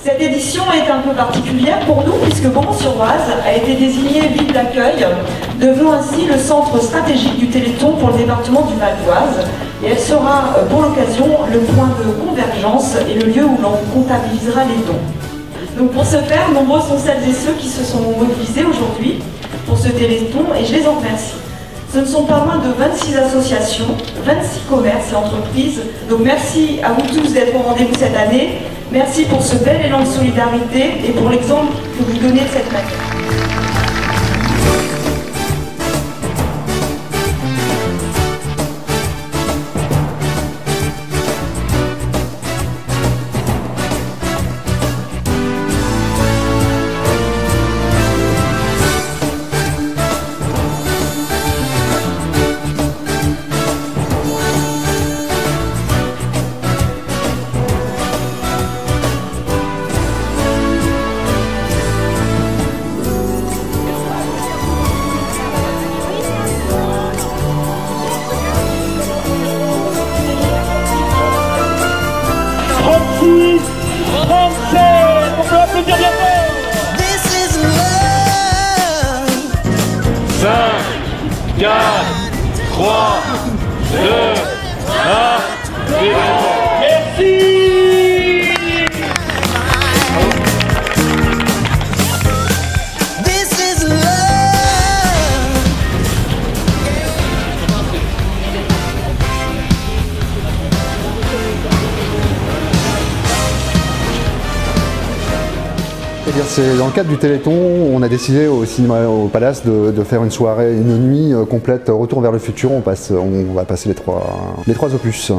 Cette édition est un peu particulière pour nous puisque Beaumont-sur-Oise a été désignée ville d'accueil, devenant ainsi le centre stratégique du Téléthon pour le département du Val d'Oise. Et elle sera pour l'occasion le point de convergence et le lieu où l'on comptabilisera les dons. Donc pour ce faire, nombreux sont celles et ceux qui se sont mobilisés aujourd'hui pour ce Téléthon et je les en remercie. Ce ne sont pas moins de 26 associations, 26 commerces et entreprises. Donc merci à vous tous d'être au rendez-vous cette année. Merci pour ce bel élan de solidarité et pour l'exemple que vous donnez de cette manière. On peut applaudir bien fort. 5, 4, 3, 2, 1, 0. Merci. C'est dans le cadre du Téléthon, on a décidé au cinéma au Palace de faire une soirée, une nuit complète Retour vers le futur. On va passer les trois opus.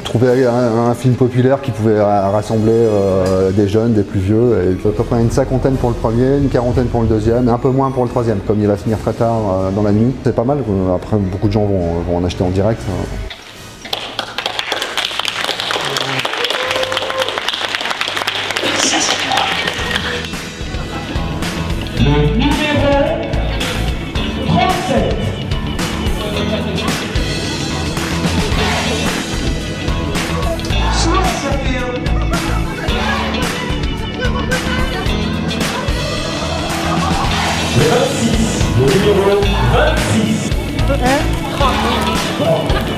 Trouver un film populaire qui pouvait rassembler des jeunes, des plus vieux, et à peu près une cinquantaine pour le premier, une quarantaine pour le deuxième, et un peu moins pour le troisième, comme il va finir très tard dans la nuit. C'est pas mal, après beaucoup de gens vont en acheter en direct. Le numéro 37. Le 26, le numéro 26. 3.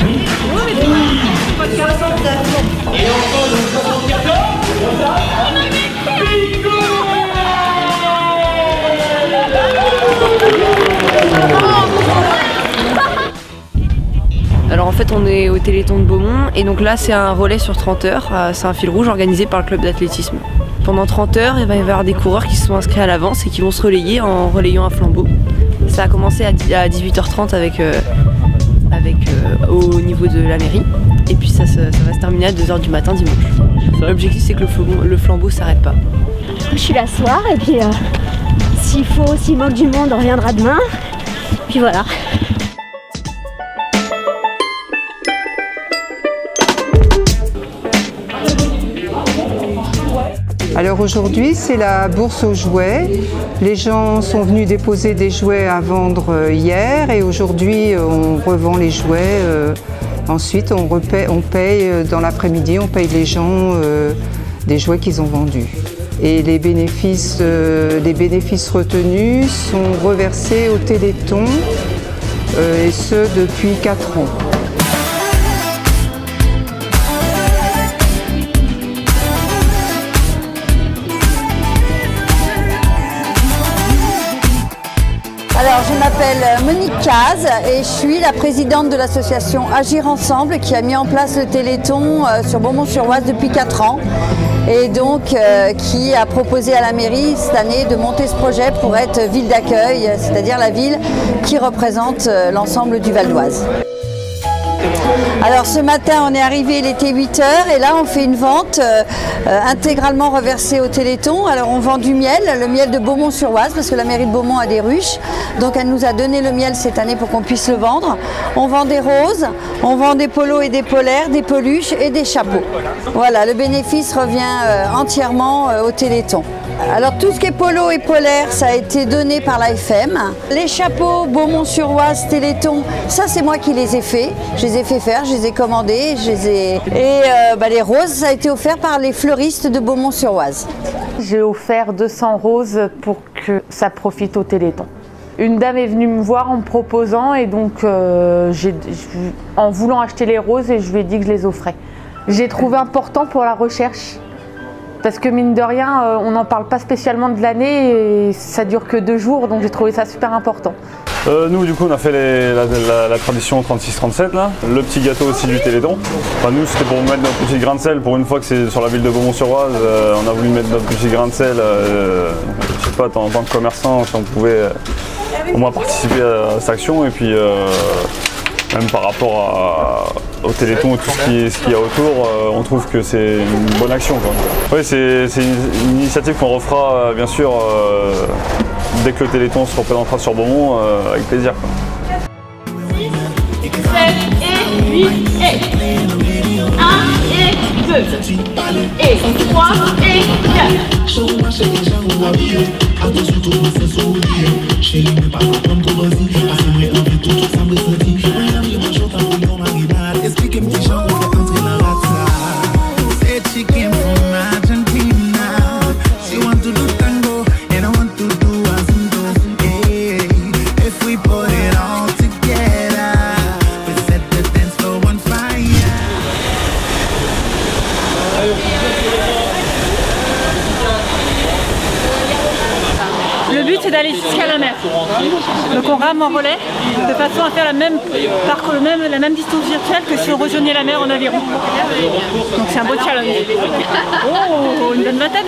Oui. Et encore le 74. Bingo! Alors en fait on est au Téléthon de Beaumont et donc là c'est un relais sur 30 heures, c'est un fil rouge organisé par le club d'athlétisme. Pendant 30 heures il va y avoir des coureurs qui se sont inscrits à l'avance et qui vont se relayer en relayant un flambeau. Ça a commencé à 18h30 au niveau de la mairie et puis ça va se terminer à 2h du matin dimanche. L'objectif c'est que le flambeau s'arrête pas. Je suis là ce soir et puis s'il manque du monde on reviendra demain. Puis voilà. Alors aujourd'hui, c'est la bourse aux jouets. Les gens sont venus déposer des jouets à vendre hier et aujourd'hui, on revend les jouets. Ensuite, on paye dans l'après-midi, on paye les gens des jouets qu'ils ont vendus. Et les bénéfices retenus sont reversés au Téléthon, et ce depuis 4 ans. Alors, je m'appelle Monique Caz et je suis la présidente de l'association Agir Ensemble qui a mis en place le Téléthon sur Beaumont-sur-Oise depuis 4 ans et donc qui a proposé à la mairie cette année de monter ce projet pour être ville d'accueil, c'est-à-dire la ville qui représente l'ensemble du Val d'Oise. Alors ce matin on est arrivé, il était 8 h et là on fait une vente intégralement reversée au Téléthon. Alors on vend du miel, le miel de Beaumont-sur-Oise parce que la mairie de Beaumont a des ruches. Donc elle nous a donné le miel cette année pour qu'on puisse le vendre. On vend des roses, on vend des polos et des polaires, des peluches et des chapeaux. Voilà, le bénéfice revient entièrement au Téléthon. Alors tout ce qui est polo et polaire, ça a été donné par l'AFM. Les chapeaux Beaumont-sur-Oise, Téléthon, ça c'est moi qui les ai faits. Je les ai fait faire, je les ai commandés, Et les roses, ça a été offert par les fleuristes de Beaumont-sur-Oise. J'ai offert 200 roses pour que ça profite au Téléthon. Une dame est venue me voir en me proposant et donc en voulant acheter les roses, et je lui ai dit que je les offrais. J'ai trouvé important pour la recherche parce que mine de rien, on n'en parle pas spécialement de l'année et ça dure que 2 jours, donc j'ai trouvé ça super important. Nous du coup on a fait la tradition 36-37 là, le petit gâteau aussi du Téléthon. Enfin, nous c'était pour mettre notre petit grain de sel, pour une fois que c'est sur la ville de Beaumont-sur-Oise, on a voulu mettre notre petit grain de sel, je sais pas, en tant que commerçant, si on pouvait au moins participer à cette action, et puis même par rapport au Téléthon et tout ce qu'il y a autour, on trouve que c'est une bonne action, quoi. Oui, c'est une initiative qu'on refera bien sûr dès que le Téléthon se représentera sur Beaumont, avec plaisir, quoi. 7 et 8 et 1 et 2 et 3 et Le but c'est d'aller jusqu'à la mer. Donc on rame en relais de façon à faire la même distance virtuelle que si on rejoignait la mer en aviron. Donc c'est un beau challenge. Oh, une bonne vingtaine.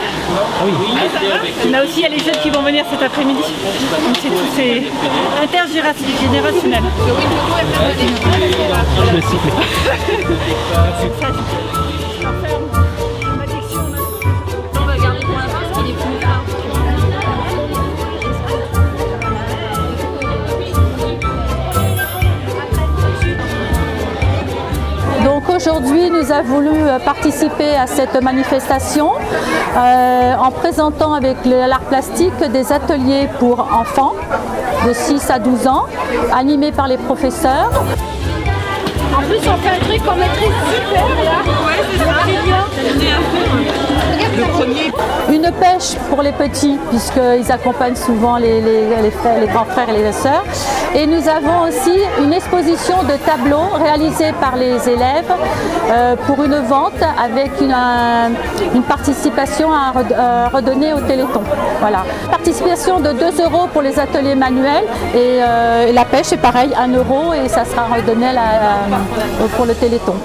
Là aussi il y a les jeunes qui vont venir cet après-midi. Donc c'est intergénérationnel. Donc aujourd'hui, nous avons voulu participer à cette manifestation en présentant avec l'art plastique des ateliers pour enfants de 6 à 12 ans, animés par les professeurs. En plus, on fait un truc qu'on maîtrise super là. Ouais, c'est ça. Une pêche pour les petits, puisqu'ils accompagnent souvent les grands frères et les sœurs. Et nous avons aussi une exposition de tableaux réalisés par les élèves pour une vente avec une participation à redonner au Téléthon. Voilà. Participation de 2 € pour les ateliers manuels et la pêche est pareil, 1 € et ça sera redonné pour le Téléthon.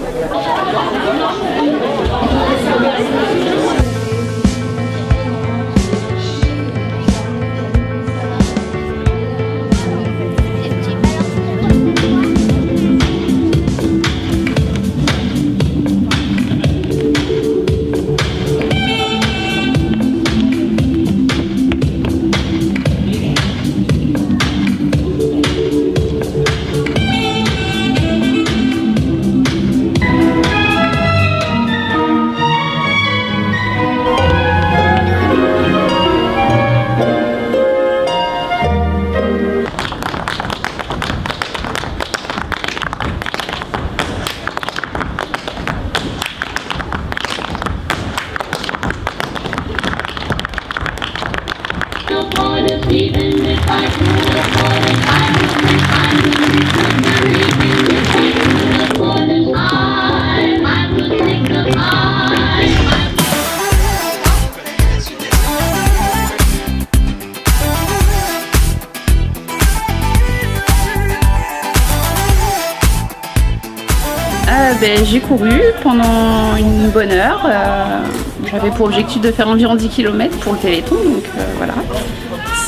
J'ai couru pendant une bonne heure. J'avais pour objectif de faire environ 10 km pour le Téléthon, donc voilà.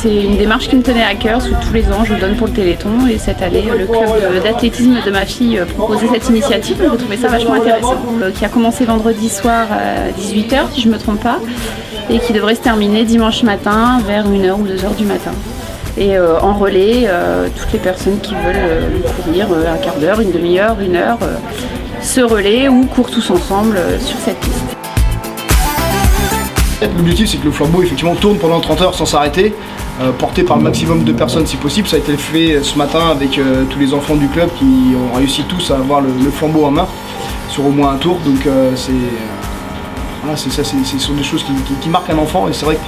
C'est une démarche qui me tenait à cœur, parce que tous les ans je donne pour le Téléthon, et cette année le club d'athlétisme de ma fille proposait cette initiative, donc j'ai trouvé ça vachement intéressant. Qui a commencé vendredi soir à 18 h si je ne me trompe pas, et qui devrait se terminer dimanche matin vers 1 h ou 2 h du matin. Et en relais, toutes les personnes qui veulent courir un quart d'heure, une demi-heure, 1 heure, se relaient ou courent tous ensemble sur cette piste. L'objectif c'est que le flambeau effectivement tourne pendant 30 heures sans s'arrêter, porté par le maximum de personnes si possible. Ça a été fait ce matin avec tous les enfants du club qui ont réussi tous à avoir le flambeau en main sur au moins un tour. Donc voilà, ce sont des choses qui marquent un enfant, et c'est vrai que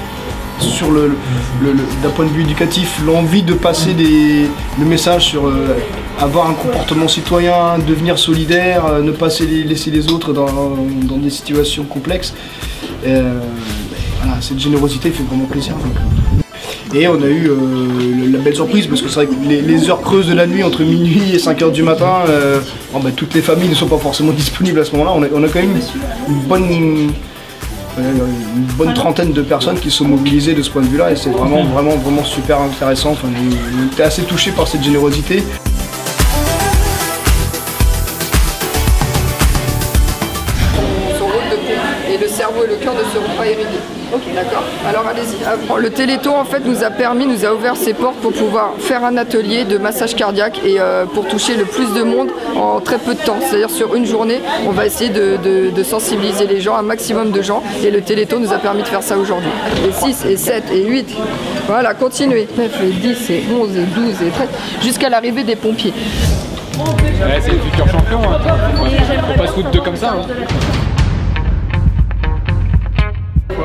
sur d'un point de vue éducatif, l'envie de passer le message sur avoir un comportement citoyen, devenir solidaire, ne pas laisser les autres dans des situations complexes. Voilà, cette générosité fait vraiment plaisir. Et on a eu la belle surprise, parce que c'est vrai que les heures creuses de la nuit entre minuit et 5 h du matin, toutes les familles ne sont pas forcément disponibles à ce moment-là. On a quand même une bonne trentaine de personnes qui sont mobilisées de ce point de vue-là, et c'est vraiment super intéressant. Enfin, on était assez touchés par cette générosité. Son rôle de pompe, et le cerveau et le cœur ne seront pas irrigués. Ok, d'accord. Alors allez-y. Le Téléthon en fait nous a ouvert ses portes pour pouvoir faire un atelier de massage cardiaque, et pour toucher le plus de monde en très peu de temps. C'est-à-dire sur une journée, on va essayer de sensibiliser les gens, un maximum de gens, et le Téléthon nous a permis de faire ça aujourd'hui. Et 6, et 7, et 8, voilà, continuez. 9, et 10, et 11, et 12, et 13, jusqu'à l'arrivée des pompiers. Ouais, c'est le futur champion, hein. Faut pas se foutre de comme ça. Hein.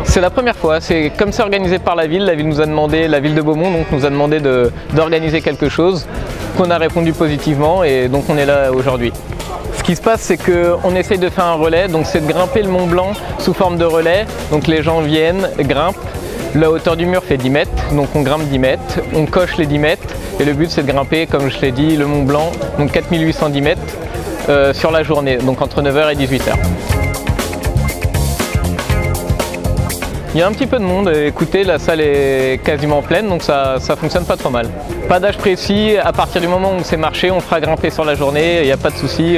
C'est la première fois, c'est comme c'est organisé par la ville nous a demandé, la ville de Beaumont donc nous a demandé d'organiser quelque chose, qu'on a répondu positivement, et donc on est là aujourd'hui. Ce qui se passe, c'est qu'on essaye de faire un relais, donc c'est de grimper le Mont Blanc sous forme de relais, donc les gens viennent, grimpent, la hauteur du mur fait 10 mètres, donc on grimpe 10 mètres, on coche les 10 mètres, et le but c'est de grimper, comme je l'ai dit, le Mont Blanc, donc 4810 mètres sur la journée, donc entre 9 h et 18 h. Il y a un petit peu de monde, écoutez, la salle est quasiment pleine, donc ça fonctionne pas trop mal. Pas d'âge précis, à partir du moment où c'est marché, on fera grimper sur la journée, il n'y a pas de souci.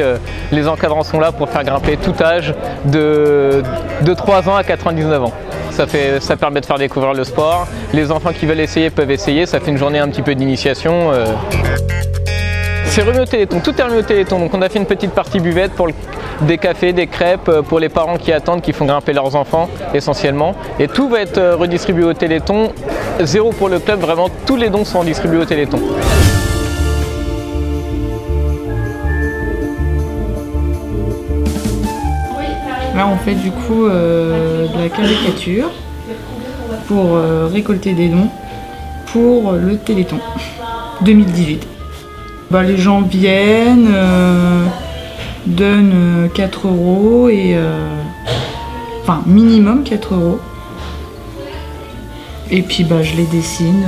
Les encadrants sont là pour faire grimper tout âge, de 3 ans à 99 ans. Ça permet de faire découvrir le sport. Les enfants qui veulent essayer peuvent essayer, ça fait une journée un petit peu d'initiation. C'est remis au Téléthon, tout est remis au Téléthon, donc on a fait une petite partie buvette pour des cafés, des crêpes, pour les parents qui attendent, qui font grimper leurs enfants essentiellement. Et tout va être redistribué au Téléthon, 0 pour le club, vraiment tous les dons sont distribués au Téléthon. Là on fait du coup de la caricature pour récolter des dons pour le Téléthon 2018. Les gens viennent, donnent 4 € et enfin minimum 4 €. Et puis je les dessine.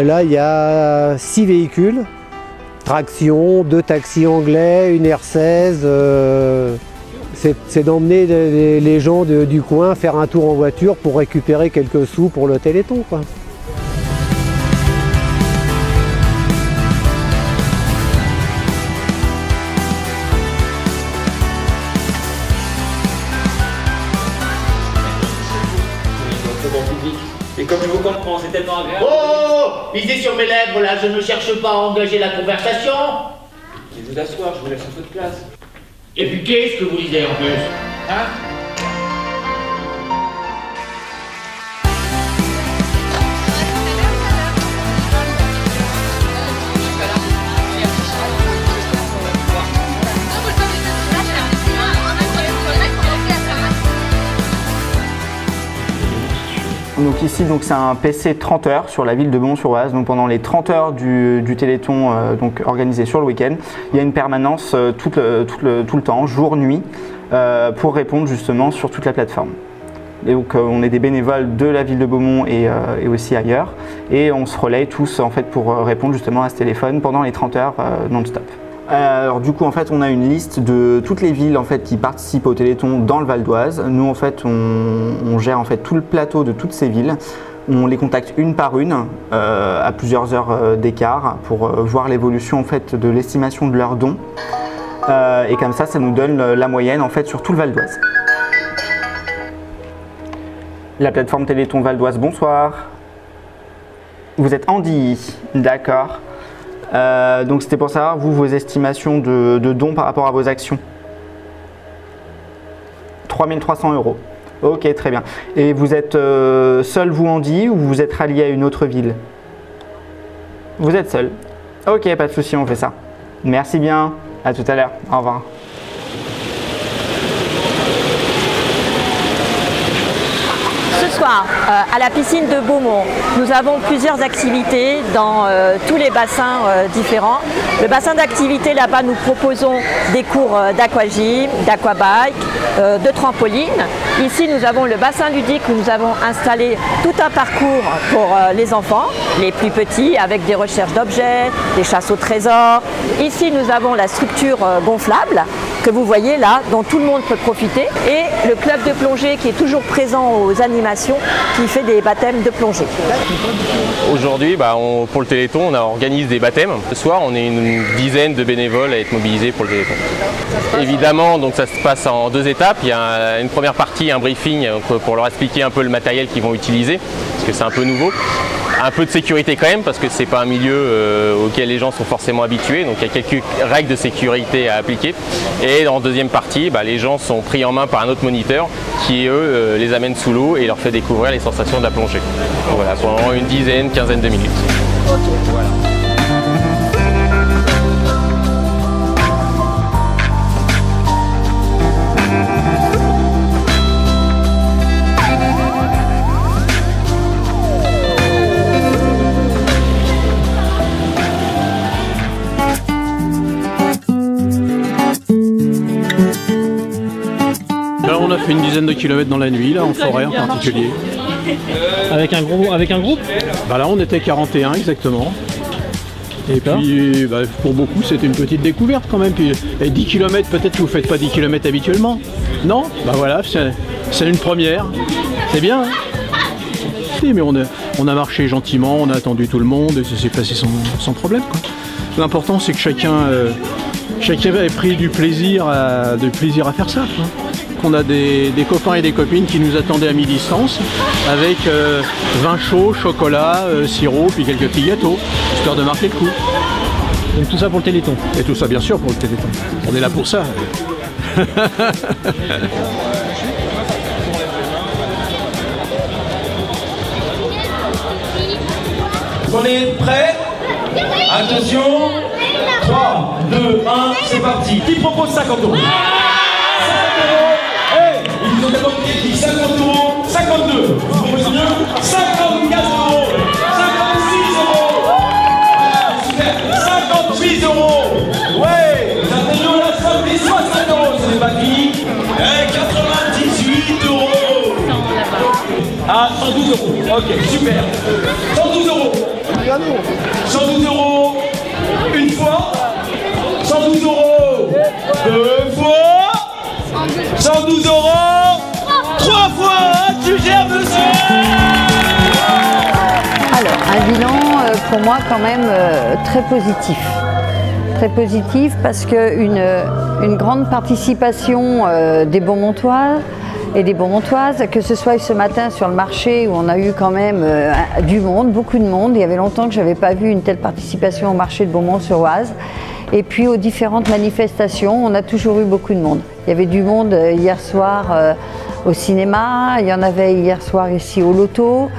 Là, il y a 6 véhicules, traction, 2 taxis anglais, une R16. C'est d'emmener les gens du coin faire un tour en voiture pour récupérer quelques sous pour le Téléthon, quoi. Et comme je vous comprends, c'est tellement agréable. Oh, lisez sur mes lèvres là, je ne cherche pas à engager la conversation. Veuillez vous asseoir, je vous laisse à votre place. Et puis qu'est-ce que vous lisez en plus, hein? Donc ici, c'est un PC 30 heures sur la ville de Beaumont-sur-Oise. Donc pendant les 30 heures du Téléthon organisé sur le week-end, il y a une permanence tout le temps, jour, nuit, pour répondre justement sur toute la plateforme. Et donc on est des bénévoles de la ville de Beaumont et aussi ailleurs. Et on se relaye tous en fait pour répondre justement à ce téléphone pendant les 30 heures non-stop. Alors du coup en fait on a une liste de toutes les villes en fait qui participent au Téléthon dans le Val d'Oise. Nous en fait on gère en fait tout le plateau de toutes ces villes. On les contacte une par une à plusieurs heures d'écart pour voir l'évolution en fait de l'estimation de leurs dons. Et comme ça nous donne la moyenne en fait sur tout le Val d'Oise. La plateforme Téléthon Val d'Oise, bonsoir. Vous êtes Andy, d'accord. Donc c'était pour savoir, vous, vos estimations de dons par rapport à vos actions. 3 300 €. Ok, très bien. Et vous êtes seul, vous, Andy, ou vous êtes rallié à une autre ville? Vous êtes seul. Ok, pas de souci, on fait ça. Merci bien, à tout à l'heure, au revoir. Ce soir, à la piscine de Beaumont, nous avons plusieurs activités dans tous les bassins différents. Le bassin d'activité, là-bas, nous proposons des cours d'aquagym, d'aquabike, de trampoline. Ici, nous avons le bassin ludique où nous avons installé tout un parcours pour les enfants, les plus petits, avec des recherches d'objets, des chasses au trésor. Ici, nous avons la structure gonflable que vous voyez là, dont tout le monde peut profiter, et le club de plongée qui est toujours présent aux animations, qui fait des baptêmes de plongée. Aujourd'hui, pour le Téléthon, on organise des baptêmes. Ce soir, on est une dizaine de bénévoles à être mobilisés pour le Téléthon. Évidemment, donc ça se passe en 2 étapes. Il y a une première partie, un briefing, pour leur expliquer un peu le matériel qu'ils vont utiliser, parce que c'est un peu nouveau. Un peu de sécurité quand même, parce que c'est pas un milieu auquel les gens sont forcément habitués, donc il y a quelques règles de sécurité à appliquer. Et en deuxième partie, les gens sont pris en main par un autre moniteur qui, eux, les amène sous l'eau et leur fait découvrir les sensations de la plongée. Voilà, pendant une dizaine, quinzaine de minutes. Voilà. On a fait une dizaine de kilomètres dans la nuit, là, en forêt en particulier. Avec un groupe Là, on était 41 exactement. Et puis, pour beaucoup, c'était une petite découverte quand même. Puis, et 10 km, peut-être que vous ne faites pas 10 km habituellement. Non? Voilà, c'est une première. C'est bien, hein? Si, mais on a marché gentiment, on a attendu tout le monde et ça s'est passé sans problème, quoi. L'important, c'est que chacun ait pris du plaisir à faire ça, quoi. On a des copains et des copines qui nous attendaient à mi-distance avec vin chaud, chocolat, sirop, puis quelques petits gâteaux, histoire de marquer le coup. Donc tout ça pour le Téléthon. Et tout ça bien sûr pour le Téléthon. On est là pour ça. On est prêts? Attention, 3, 2, 1, c'est parti. Qui propose 50 €? 50 €. Hey, ils nous ont d'abord dit 50 €, 52. Vous proposez mieux? 54 €, 56 €. Voilà, super. 58 €. Ouais, nous atteignons la somme des 60 €. Ce n'est pas fini. Et 98 €. Ah, 112 €. Ok, super. 112 €. 112 € une fois, 112 € deux fois, 112 € trois fois. Tu gères, monsieur. Alors, un bilan pour moi quand même très positif. Très positif parce qu'une grande participation des Beaumontois et des Beaumontoises, que ce soit ce matin sur le marché où on a eu quand même du monde, beaucoup de monde. Il y avait longtemps que je n'avais pas vu une telle participation au marché de Beaumont-sur-Oise. Et puis aux différentes manifestations, on a toujours eu beaucoup de monde. Il y avait du monde hier soir au cinéma, il y en avait hier soir ici au loto.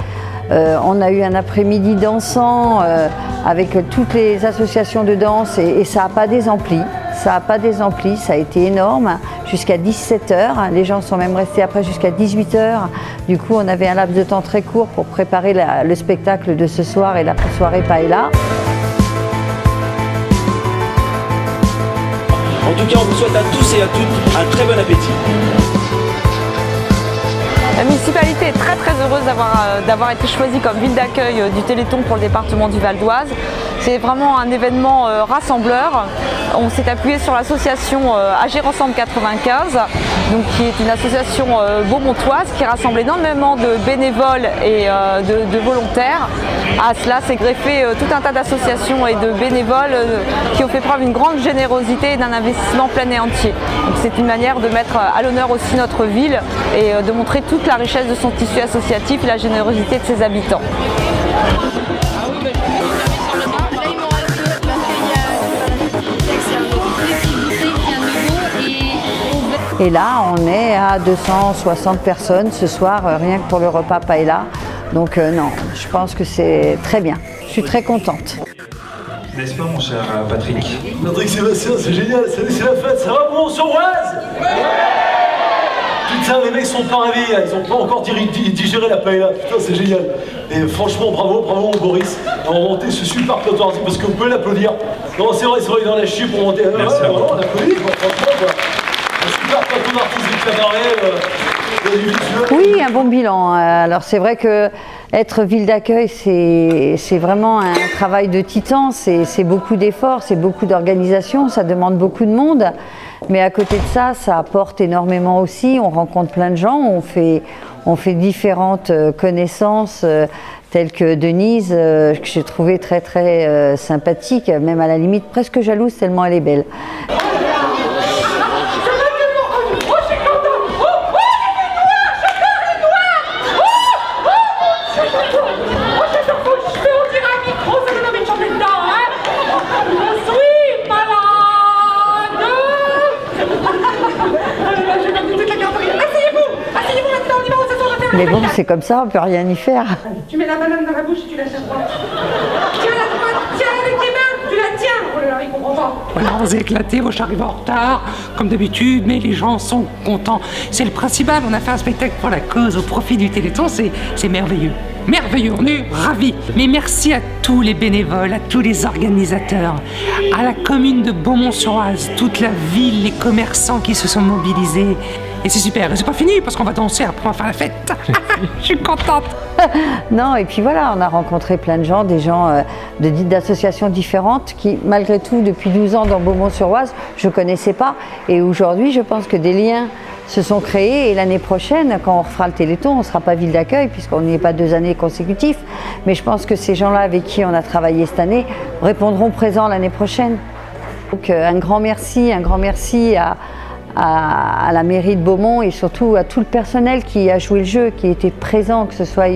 On a eu un après-midi dansant avec toutes les associations de danse et ça n'a pas désempli. Ça n'a pas désempli, ça a été énorme, jusqu'à 17 h. Les gens sont même restés après jusqu'à 18 h. Du coup, on avait un laps de temps très court pour préparer le spectacle de ce soir et la soirée Paella. En tout cas, on vous souhaite à tous et à toutes un très bon appétit. La municipalité est très heureuse d'avoir été choisie comme ville d'accueil du Téléthon pour le département du Val d'Oise. C'est vraiment un événement rassembleur. On s'est appuyé sur l'association Agir Ensemble 95, donc qui est une association beaumontoise qui rassemble énormément de bénévoles et de volontaires. À cela s'est greffé tout un tas d'associations et de bénévoles qui ont fait preuve d'une grande générosité et d'un investissement plein et entier. C'est une manière de mettre à l'honneur aussi notre ville et de montrer toute la richesse de son tissu associatif et la générosité de ses habitants. Et là, on est à 260 personnes ce soir, rien que pour le repas paella. Donc non, je pense que c'est très bien. Je suis très contente. N'est-ce pas, mon cher Patrick? Patrick Sébastien, c'est génial, c'est la fête, ça va Beaumont-sur-Oise? Putain, les mecs sont pas rêvés, ils ont pas encore digéré la paella, putain, c'est génial. Et franchement, bravo Boris, d'avoir monté ce super plateau artistique, parce que vous pouvez l'applaudir. Non, c'est vrai, dans la chute pour monter. Merci à vous. On applaudit, franchement, quoi. Un super plateau d'artistique cabaret, Oui, un bon bilan. Alors c'est vrai que être ville d'accueil, c'est vraiment un travail de titan, c'est beaucoup d'efforts, c'est beaucoup d'organisation, ça demande beaucoup de monde. Mais à côté de ça, ça apporte énormément aussi. On rencontre plein de gens, on fait différentes connaissances, telles que Denise, que j'ai trouvée très sympathique, même à la limite presque jalouse tellement elle est belle. Mais bon, c'est comme ça, on peut rien y faire. Tu mets la banane dans la bouche et tu la tiens droite. Tiens la droite, tiens avec tes mains, tu la tiens. Oh là là, il comprend pas. Voilà, on s'est éclaté, moi j'arrive en retard, comme d'habitude, mais les gens sont contents. C'est le principal, on a fait un spectacle pour la cause, au profit du Téléthon, c'est merveilleux. Merveilleux, on est ravis. Mais merci à tous les bénévoles, à tous les organisateurs, à la commune de Beaumont-sur-Oise, toute la ville, les commerçants qui se sont mobilisés. Et c'est super, et c'est pas fini parce qu'on va danser, après on va faire la fête. Je suis contente. Non, et puis voilà, on a rencontré plein de gens, des gens d'associations différentes qui, malgré tout, depuis 12 ans dans Beaumont-sur-Oise, je ne connaissais pas. Et aujourd'hui, je pense que des liens se sont créés et l'année prochaine, quand on refera le Téléthon, on ne sera pas ville d'accueil puisqu'on n'y est pas 2 années consécutives. Mais je pense que ces gens-là avec qui on a travaillé cette année répondront présents l'année prochaine. Donc un grand merci à la mairie de Beaumont et surtout à tout le personnel qui a joué le jeu, qui était présent, que ce soit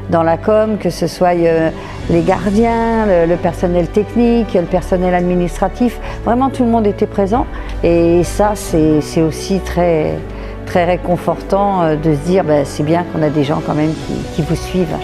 dans la com, que ce soit les gardiens, le personnel technique, le personnel administratif. Vraiment tout le monde était présent et ça c'est aussi très réconfortant de se dire c'est bien qu'on a des gens quand même qui vous suivent.